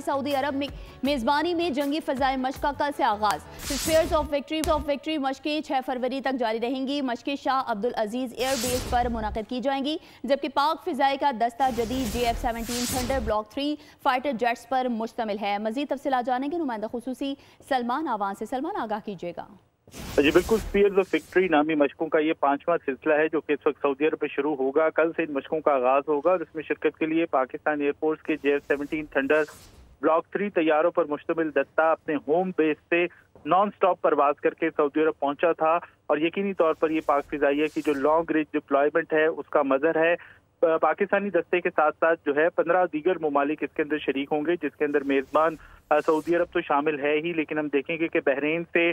Saudi अरब में मेज़बानी में जंगी फ़ज़ाए मश्क का कल से आगाज़। स्पीयर्स ऑफ विक्ट्री मश्कें 6 फरवरी तक जारी रहेंगी। मश्कें शाह अब्दुल अजीज़ एयर बेस पर मुनक़िद की जाएंगी, जबकि पाक फ़िज़ाई का दस्ता जदीद JF-17 thunder block 3 fighter jets पर मुश्तमिल है। मज़ीद तफ़सीलात जानेंगे नुमाइंदा ख़ुसूसी सलमान आवान से। सलमान, आगाह कीजिएगा। जी बिल्कुल, स्पीयर्स ऑफ विक्ट्री नामी मशकों का ये 5वां सिलसिला है जो कि इस वक्त सऊदी अरब में शुरू होगा। कल से इन मशकों का आगाज होगा और इसमें शिरकत के लिए पाकिस्तान एयरफोर्स के JF-17 थंडर ब्लॉक 3 तैयारों पर मुश्तमिल दस्ता अपने होम बेस से नॉन स्टॉप परवाज करके सऊदी अरब पहुंचा था और यकीनी तौर पर ये पाक फिजाइया की जो लॉन्ग रेंज डिप्लॉयमेंट है उसका मजहर है। पाकिस्तानी दस्ते के साथ साथ जो है 15 दीगर ममालिक इसके अंदर शरीक होंगे, जिसके अंदर मेजबान सऊदी अरब तो शामिल है ही, लेकिन हम देखेंगे कि बहरीन से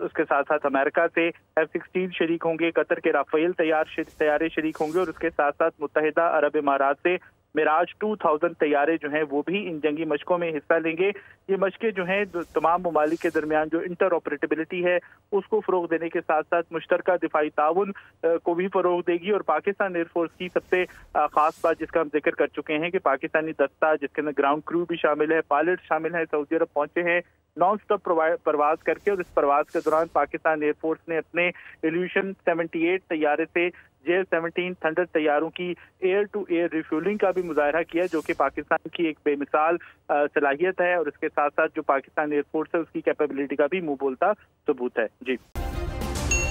उसके साथ साथ अमेरिका से F-16 शरीक होंगे, कतर के राफेल तैयारे शरीक होंगे और उसके साथ साथ मुत्तहिदा अरब इमारात से मिराज 2000 तैयारे जो हैं वो भी इन जंगी मशकों में हिस्सा लेंगे। ये मशकें जो हैं तमाम ममालिक के दरमियान जो इंटर ऑपरेटिबिलिटी है उसको फ़रोग देने के साथ साथ मुश्तरका दिफाई ताउन को भी फ़रोग देगी। और पाकिस्तान एयरफोर्स की सबसे ख़ास बात जिसका हम जिक्र कर चुके हैं कि पाकिस्तानी दस्ता जिसके अंदर ग्राउंड क्रू भी शामिल है, पायलट शामिल है, सऊदी अरब पहुंचे हैं नॉन स्टॉप परवाज करके। और इस परवाज के दौरान पाकिस्तान एयरफोर्स ने अपने इल्यूशन 78 तैयारे से JF-17 थंडर तैयारों की एयर टू एयर रिफ्यूलिंग का भी मुजाहरा किया, जो कि पाकिस्तान की एक बेमिसाल सलाहियत है और इसके साथ साथ जो पाकिस्तान एयरफोर्स है उसकी कैपेबिलिटी का भी मुंह बोलता सबूत है। जी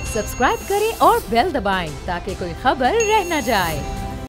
सब्सक्राइब करें और बेल दबाएं ताकि कोई खबर रह न जाए।